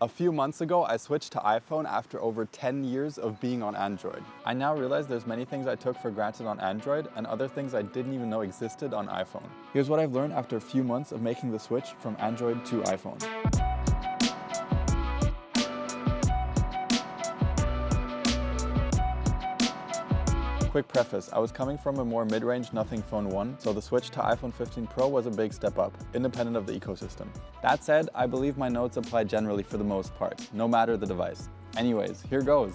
A few months ago, I switched to iPhone after over 10 years of being on Android. I now realize there's many things I took for granted on Android and other things I didn't even know existed on iPhone. Here's what I've learned after a few months of making the switch from Android to iPhone. Quick preface, I was coming from a more mid-range Nothing Phone 1, so the switch to iPhone 15 Pro was a big step up, independent of the ecosystem. That said, I believe my notes apply generally for the most part, no matter the device. Anyways, here goes.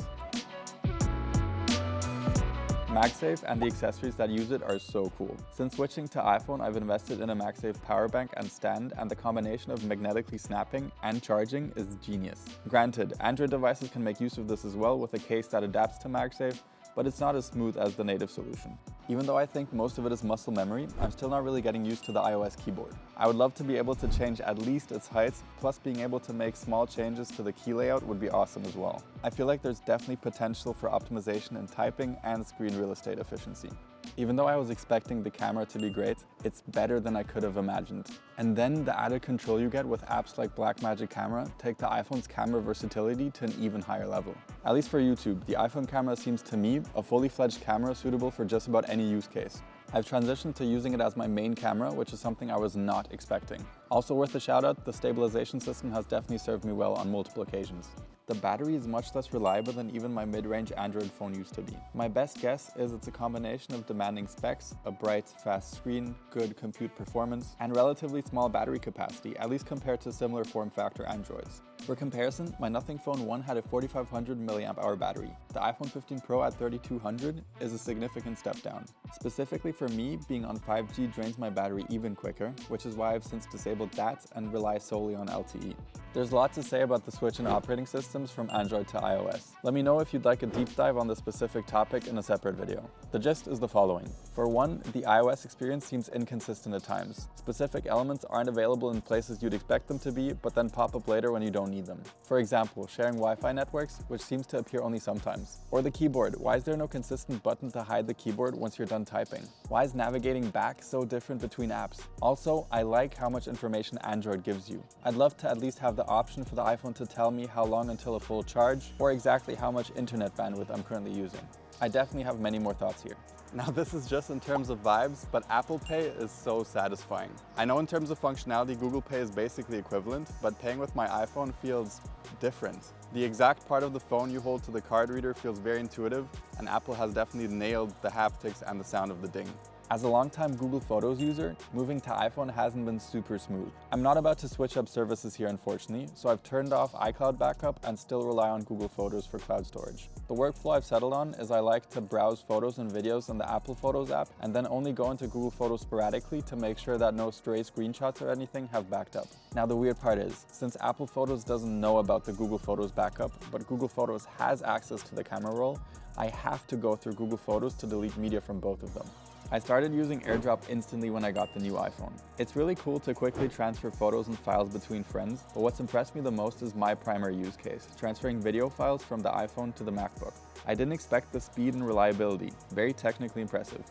MagSafe and the accessories that use it are so cool. Since switching to iPhone, I've invested in a MagSafe power bank and stand, and the combination of magnetically snapping and charging is genius. Granted, Android devices can make use of this as well with a case that adapts to MagSafe, but it's not as smooth as the native solution. Even though I think most of it is muscle memory, I'm still not really getting used to the iOS keyboard. I would love to be able to change at least its height, plus being able to make small changes to the key layout would be awesome as well. I feel like there's definitely potential for optimization in typing and screen real estate efficiency. Even though I was expecting the camera to be great, it's better than I could have imagined. And then the added control you get with apps like Blackmagic Camera take the iPhone's camera versatility to an even higher level. At least for YouTube, the iPhone camera seems to me a fully fledged camera suitable for just about any use case. I've transitioned to using it as my main camera, which is something I was not expecting. Also worth a shout out, the stabilization system has definitely served me well on multiple occasions. The battery is much less reliable than even my mid-range Android phone used to be. My best guess is it's a combination of demanding specs, a bright, fast screen, good compute performance, and relatively small battery capacity, at least compared to similar form factor Androids. For comparison, my Nothing Phone 1 had a 4500 mAh battery. The iPhone 15 Pro at 3200 is a significant step down. Specifically for me, being on 5G drains my battery even quicker, which is why I've since disabled that and rely solely on LTE. There's a lot to say about the switch in operating systems from Android to iOS. Let me know if you'd like a deep dive on this specific topic in a separate video. The gist is the following. For one, the iOS experience seems inconsistent at times. Specific elements aren't available in places you'd expect them to be, but then pop up later when you don't need them. For example, sharing Wi-Fi networks, which seems to appear only sometimes. Or the keyboard. Why is there no consistent button to hide the keyboard once you're done typing? Why is navigating back so different between apps? Also, I like how much information Android gives you. I'd love to at least have the option for the iPhone to tell me how long until a full charge, or exactly how much internet bandwidth I'm currently using. I definitely have many more thoughts here. Now this is just in terms of vibes, but Apple Pay is so satisfying. I know in terms of functionality, Google Pay is basically equivalent, but paying with my iPhone feels different. The exact part of the phone you hold to the card reader feels very intuitive, and Apple has definitely nailed the haptics and the sound of the ding. As a longtime Google Photos user, moving to iPhone hasn't been super smooth. I'm not about to switch up services here unfortunately, so I've turned off iCloud backup and still rely on Google Photos for cloud storage. The workflow I've settled on is I like to browse photos and videos in the Apple Photos app and then only go into Google Photos sporadically to make sure that no stray screenshots or anything have backed up. Now the weird part is, since Apple Photos doesn't know about the Google Photos backup, but Google Photos has access to the camera roll, I have to go through Google Photos to delete media from both of them. I started using AirDrop instantly when I got the new iPhone. It's really cool to quickly transfer photos and files between friends, but what's impressed me the most is my primary use case, transferring video files from the iPhone to the MacBook. I didn't expect the speed and reliability, very technically impressive.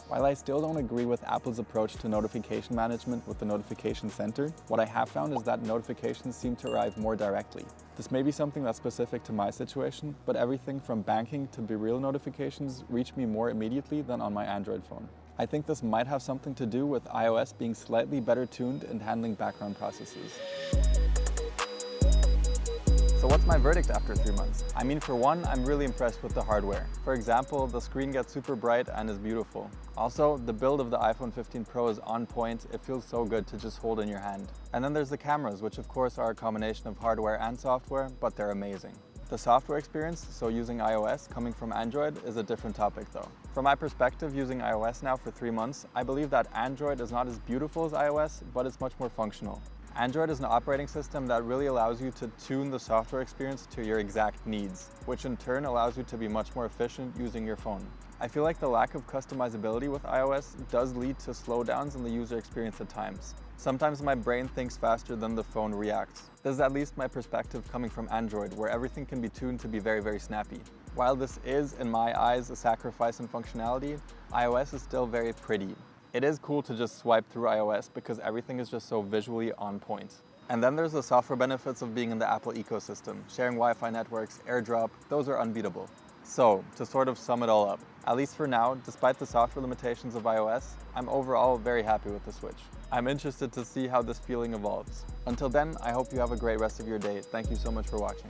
While I still don't agree with Apple's approach to notification management with the Notification Center, what I have found is that notifications seem to arrive more directly. This may be something that's specific to my situation, but everything from banking to BeReal notifications reach me more immediately than on my Android phone. I think this might have something to do with iOS being slightly better tuned in handling background processes. So what's my verdict after 3 months? I mean, for one, I'm really impressed with the hardware. For example, the screen gets super bright and is beautiful. Also, the build of the iPhone 15 Pro is on point. It feels so good to just hold in your hand. And then there's the cameras, which of course are a combination of hardware and software, but they're amazing. The software experience, so using iOS coming from Android, is a different topic though. From my perspective, using iOS now for 3 months, I believe that Android is not as beautiful as iOS, but it's much more functional. Android is an operating system that really allows you to tune the software experience to your exact needs, which in turn allows you to be much more efficient using your phone. I feel like the lack of customizability with iOS does lead to slowdowns in the user experience at times. Sometimes my brain thinks faster than the phone reacts. This is at least my perspective coming from Android, where everything can be tuned to be very, very snappy. While this is, in my eyes, a sacrifice in functionality, iOS is still very pretty. It is cool to just swipe through iOS because everything is just so visually on point. And then there's the software benefits of being in the Apple ecosystem. Sharing Wi-Fi networks, airdrop, those are unbeatable. So, to sort of sum it all up, at least for now, despite the software limitations of iOS, I'm overall very happy with the Switch. I'm interested to see how this feeling evolves. Until then, I hope you have a great rest of your day. Thank you so much for watching.